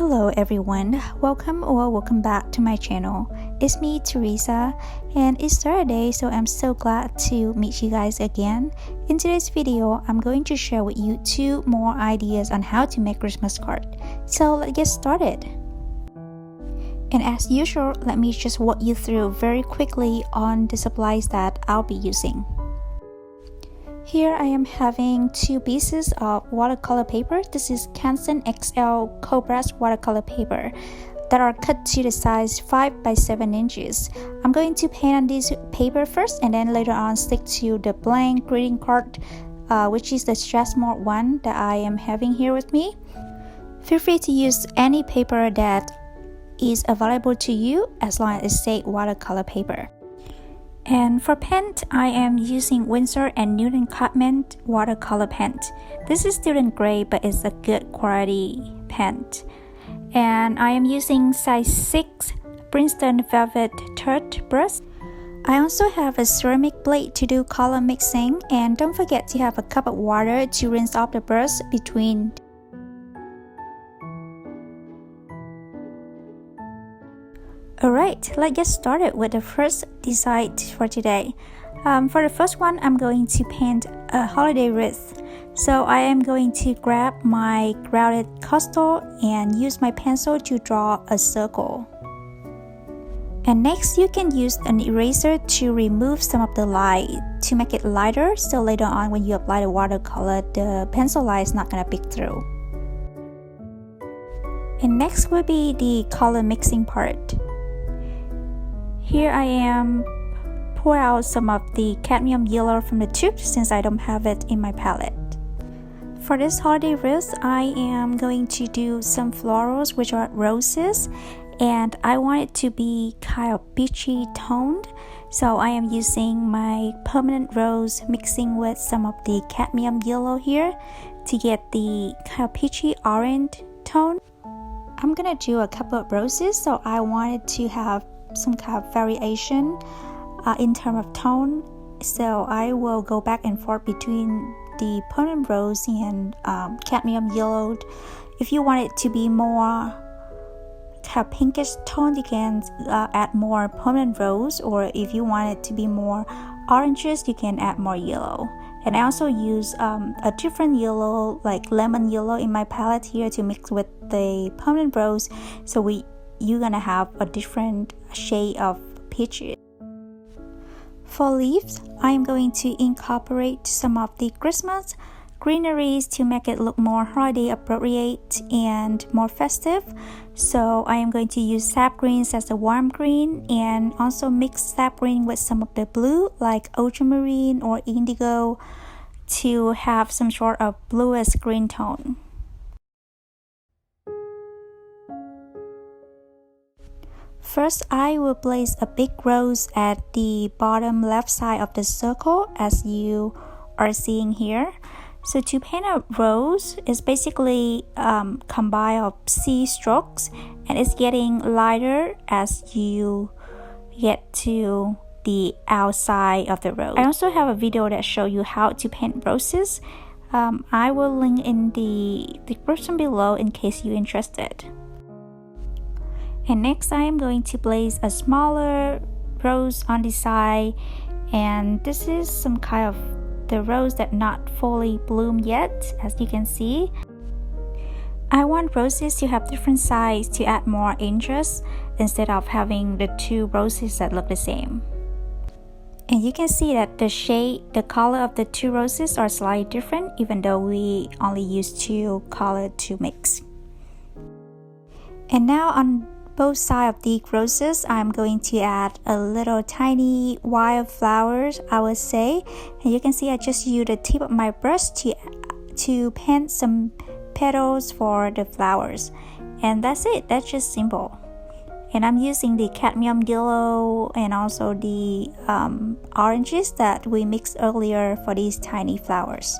Hello everyone, welcome back to my channel. It's me, Teresa, and it's Saturday, so I'm so glad to meet you guys again. In today's video, I'm going to share with you 2 more ideas on how to make Christmas card. So let's get started. And as usual, let me just walk you through very quickly on the supplies that I'll be using. Here I am having 2 pieces of watercolor paper. This is Canson XL Cobras watercolor paper that are cut to the size 5 by 7 inches. I'm going to paint on this paper first and then later on stick to the blank greeting card, which is the Strathmore one that I am having here with me. Feel free to use any paper that is available to you as long as it says watercolor paper. And for paint, I am using Winsor & Newton Cotman watercolor paint. This is student grade, but it's a good quality paint. And I am using size 6 Princeton Velvet Turt brush. I also have a ceramic blade to do color mixing, and don't forget to have a cup of water to rinse off the brush between. Alright, let's get started with the first design for today. For the first one, I'm going to paint a holiday wreath. So I am going to grab my grounded costal and use my pencil to draw a circle. And next, you can use an eraser to remove some of the light to make it lighter, so later on when you apply the watercolor, the pencil light is not going to peek through. And next will be the color mixing part. Here I am pour out some of the cadmium yellow from the tube since I don't have it in my palette. For this holiday wreath, I am going to do some florals, which are roses, and I want it to be kind of peachy toned. So I am using my permanent rose mixing with some of the cadmium yellow here to get the kind of peachy orange tone. I'm gonna do a couple of roses, so I wanted to have some kind of variation in terms of tone, so I will go back and forth between the permanent rose and cadmium yellow. If you want it to be more kind of pinkish tone, you can add more permanent rose, or if you want it to be more oranges, you can add more yellow. And I also use a different yellow, like lemon yellow, in my palette here to mix with the permanent rose, so you're gonna have a different shade of peaches. For leaves, I'm going to incorporate some of the Christmas greeneries to make it look more holiday appropriate and more festive. So I am going to use sap greens as a warm green and also mix sap green with some of the blue like ultramarine or indigo to have some sort of bluish green tone. First, I will place a big rose at the bottom left side of the circle as you are seeing here. So to paint a rose is basically combine of C strokes, and it's getting lighter as you get to the outside of the rose. I also have a video that shows you how to paint roses. I will link in the description below in case you're interested. And next I am going to place a smaller rose on the side, and this is some kind of the rose that not fully bloomed yet, as you can see. I want roses to have different size to add more interest instead of having the 2 roses that look the same. And you can see that the color of the 2 roses are slightly different, even though we only use 2 colors to mix. And now on both sides of the roses, I'm going to add a little tiny wildflowers, I would say. And you can see I just use the tip of my brush to paint some petals for the flowers. And that's it, that's just simple. And I'm using the cadmium yellow and also the oranges that we mixed earlier for these tiny flowers.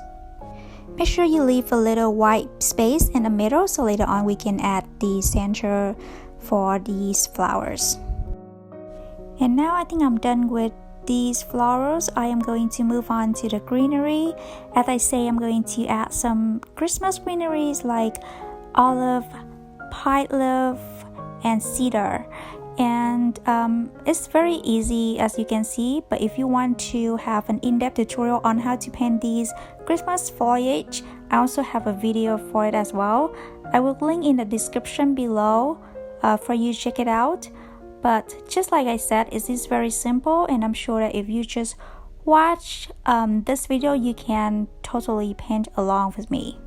Make sure you leave a little white space in the middle so later on we can add the center for these flowers. And now I think I'm done with these florals. I am going to move on to the greenery. As I say, I'm going to add some Christmas greeneries like olive, pine leaf and cedar. And it's very easy, as you can see, but if you want to have an in-depth tutorial on how to paint these Christmas foliage, I also have a video for it as well. I will link in the description below for you to check it out. But just like I said, it is very simple, and I'm sure that if you just watch this video, you can totally paint along with me.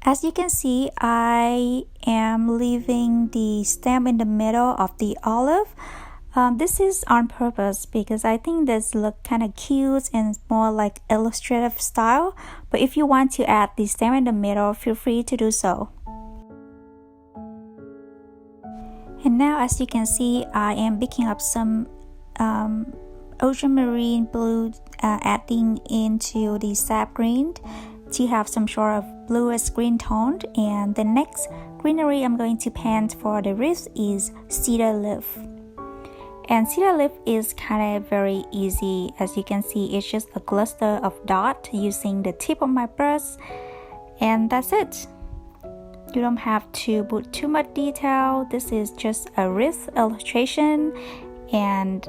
As you can see, I am leaving the stem in the middle of the olive. This is on purpose because I think this look kind of cute and more like illustrative style. But if you want to add the stem in the middle, feel free to do so. And now, as you can see, I am picking up some ocean marine blue, adding into the sap green to have some sort of bluish green tone. And the next greenery I'm going to paint for the wreath is cedar leaf. And cedar leaf is kind of very easy. As you can see, it's just a cluster of dots using the tip of my brush, and that's it. You don't have to put too much detail. This is just a wreath illustration, and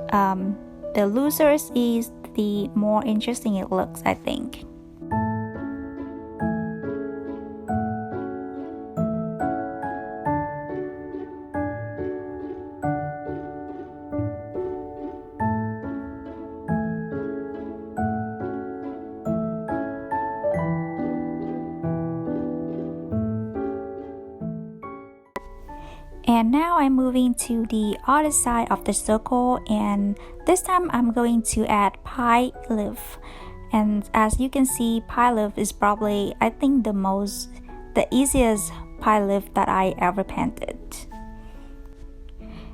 the looser it is, the more interesting it looks, I think. And now I'm moving to the other side of the circle, and this time I'm going to add pine leaf. And as you can see, pine leaf is probably, I think, the easiest pine leaf that I ever painted.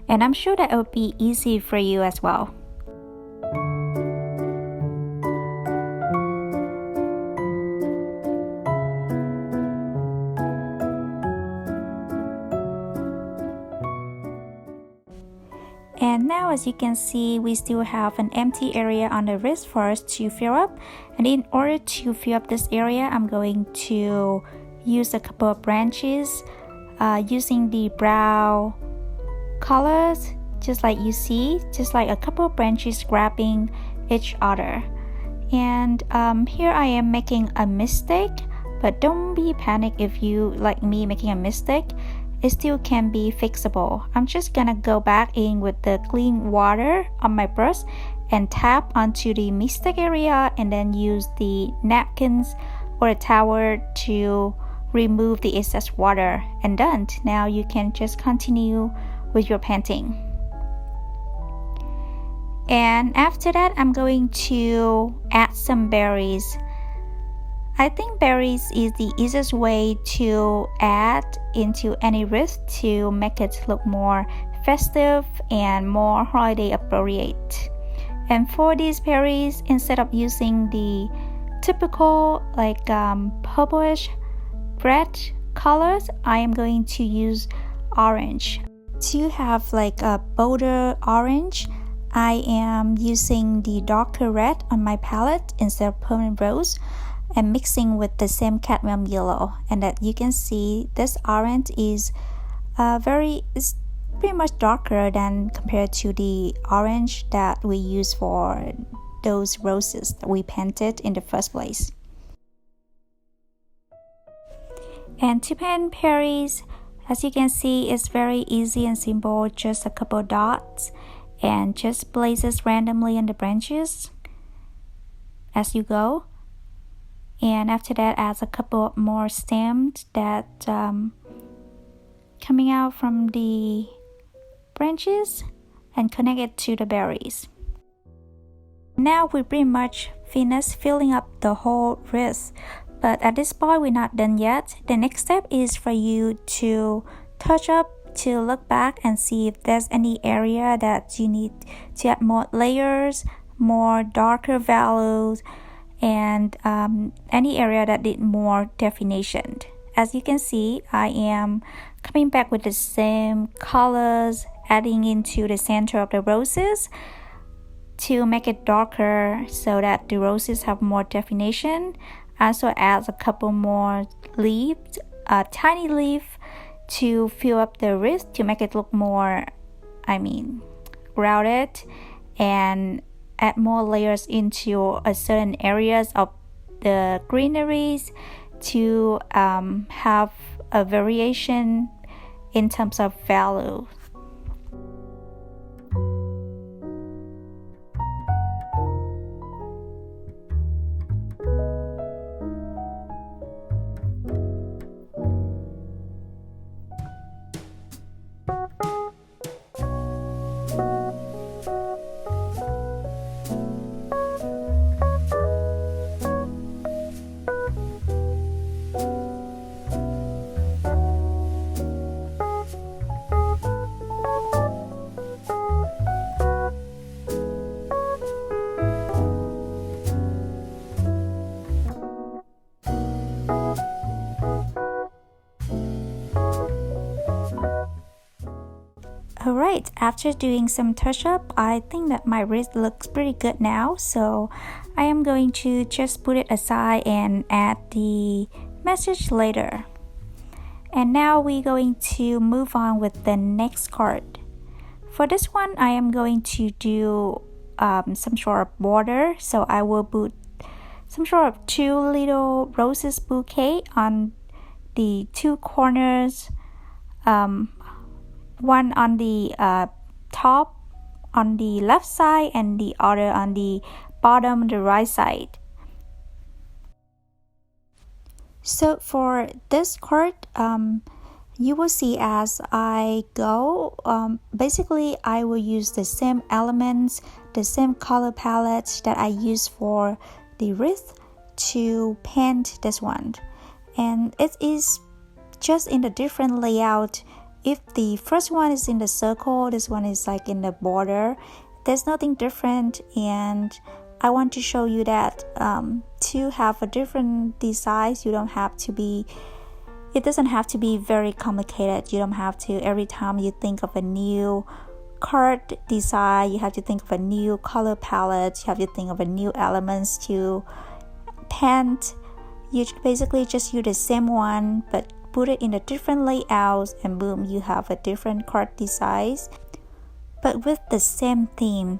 And I'm sure that it would be easy for you as well. And now, as you can see, we still have an empty area on the wrist for us to fill up. And in order to fill up this area, I'm going to use a couple of branches using the brown colors, just like you see, just like a couple of branches grabbing each other. And here I am making a mistake, but don't be panicked if you, like me, making a mistake. It still can be fixable. I'm just gonna go back in with the clean water on my brush and tap onto the mistake area, and then use the napkins or a towel to remove the excess water, and done. Now you can just continue with your painting. And after that, I'm going to add some berries. I think berries is the easiest way to add into any wreath to make it look more festive and more holiday appropriate. And for these berries, instead of using the typical like purplish red colors, I am going to use orange. To have like a bolder orange, I am using the darker red on my palette instead of permanent rose, and mixing with the same cadmium yellow. And that you can see this orange is it's pretty much darker than compared to the orange that we use for those roses that we painted in the first place. And to paint berries, as you can see, it's very easy and simple. Just a couple dots and just places randomly on the branches as you go. And after that, adds a couple more stems that coming out from the branches and connect it to the berries. Now we pretty much finished filling up the whole wreath, but at this point we're not done yet. The next step is for you to touch up, to look back and see if there's any area that you need to add more layers, more darker values, and any area that need more definition. As you can see, I am coming back with the same colors, adding into the center of the roses to make it darker so that the roses have more definition. I also add a couple more leaves a tiny leaf to fill up the wreath to make it look more, grounded, and add more layers into certain areas of the greeneries to have a variation in terms of value. Alright, after doing some touch-up, I think that my wrist looks pretty good now, so I am going to just put it aside and add the message later. And now we're going to move on with the next card. For this one, I am going to do some sort of border, so I will put some sort of 2 little roses bouquet on the 2 corners, one on the top on the left side and the other on the bottom the right side. So for this card, you will see as I go, basically I will use the same elements, the same color palettes that I use for the wreath to paint this one, and it is just in a different layout. If the first one is in the circle, this one is like in the border. There's nothing different, and I want to show you that to have a different design, it doesn't have to be very complicated. You don't have to, every time you think of a new card design, you have to think of a new color palette, you have to think of a new elements to paint. You basically just use the same one but put it in a different layout, and boom, you have a different card design but with the same theme.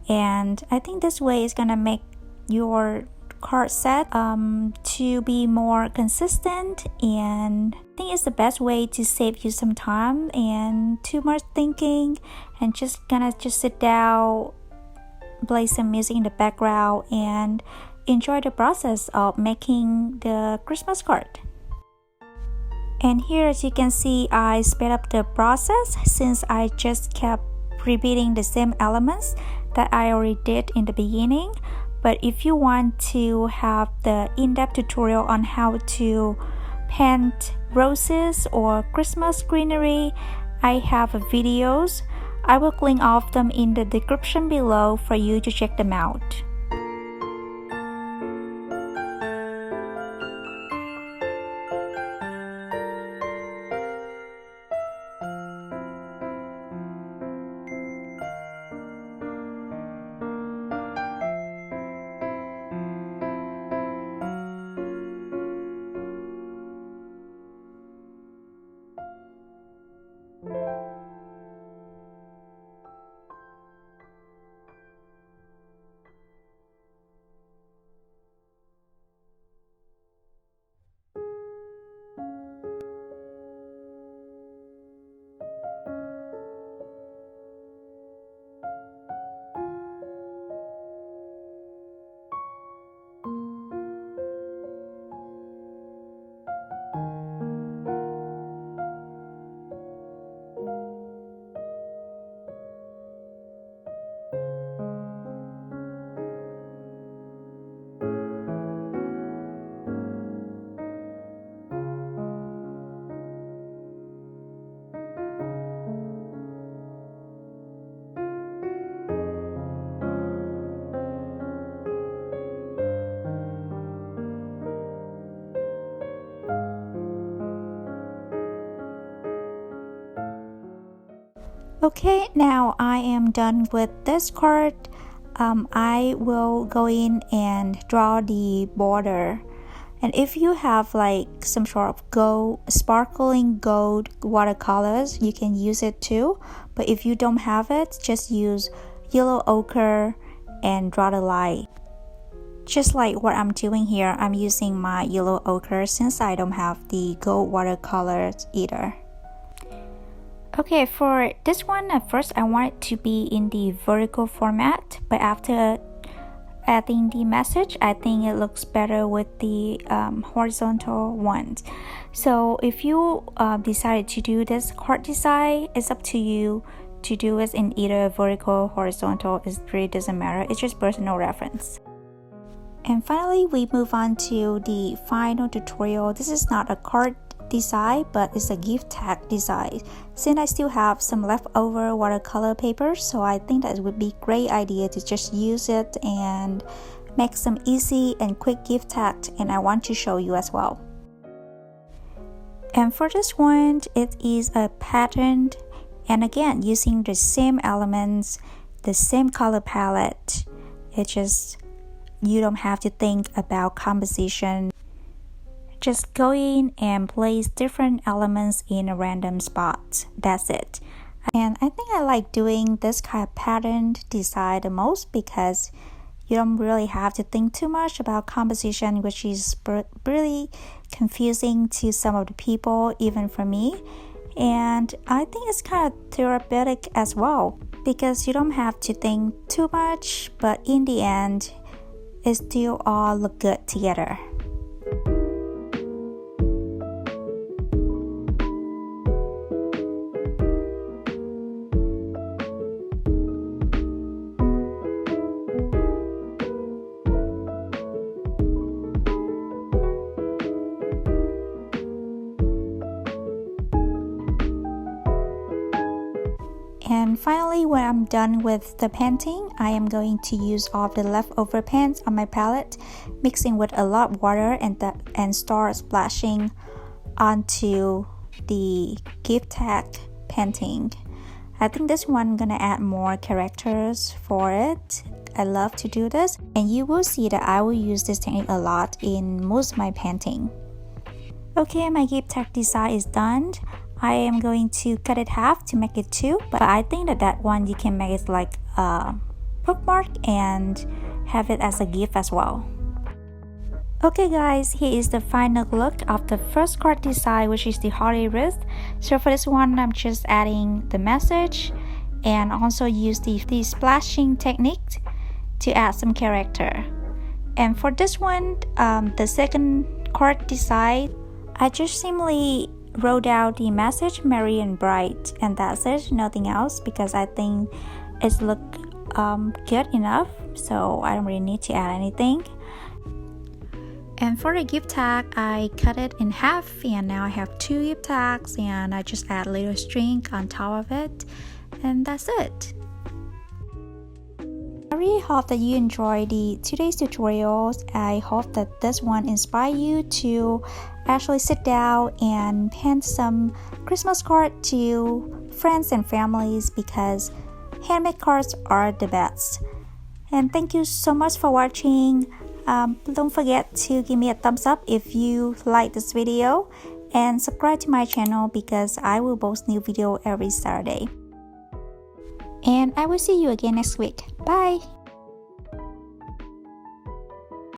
And I think this way is gonna make your card set to be more consistent, and I think it's the best way to save you some time and too much thinking, and just sit down, play some music in the background, and enjoy the process of making the Christmas card. And here, as you can see, I sped up the process since I just kept repeating the same elements that I already did in the beginning. But if you want to have the in-depth tutorial on how to paint roses or Christmas greenery, I have videos. I will link all of them in the description below for you to check them out. Okay, now I am done with this card. I will go in and draw the border, And if you have like some sort of gold, sparkling gold watercolors, you can use it too. But if you don't have it, just use yellow ochre and draw the line. Just like what I'm doing here, I'm using my yellow ochre since I don't have the gold watercolors either. Okay, for this one, at first I want it to be in the vertical format, but after adding the message, I think it looks better with the horizontal ones. So if you decided to do this card design, it's up to you to do it in either vertical or horizontal. It really doesn't matter, it's just personal reference. And finally, we move on to the final tutorial. This is not a card design, but it's a gift tag design. Since I still have some leftover watercolor paper, so I think that it would be a great idea to just use it and make some easy and quick gift tag, and I want to show you as well. And for this one, it is a pattern, and again, using the same elements, the same color palette. It's just, you don't have to think about composition. Just go in and place different elements in a random spot. That's it. And I think I like doing this kind of pattern design the most because you don't really have to think too much about composition, which is really confusing to some of the people, even for me. And I think it's kind of therapeutic as well because you don't have to think too much, but in the end, it still all look good together. And finally, when I'm done with the painting, I am going to use all the leftover paints on my palette, mixing with a lot of water and start splashing onto the gift tag painting. I think this one I'm gonna add more characters for it. I love to do this, and you will see that I will use this technique a lot in most of my painting. Okay, my gift tag design is done. I am going to cut it half to make it two, but I think that one you can make it like a bookmark and have it as a gift as well. Okay guys, here is the final look of the first card design, which is the holiday wreath. So for this one, I'm just adding the message and also use the splashing technique to add some character. And for this one, the second card design, I just simply wrote out the message merry and bright, and that's it, nothing else, because I think it's look good enough, so I don't really need to add anything. And for the gift tag, I cut it in half, and now I have two gift tags, and I just add a little string on top of it, and that's it. I really hope that you enjoyed today's tutorials. I hope that this one inspires you to actually sit down and paint some Christmas cards to friends and families, because handmade cards are the best. And thank you so much for watching. Don't forget to give me a thumbs up if you like this video, and subscribe to my channel because I will post new video every Saturday. And I will see you again next week. Bye!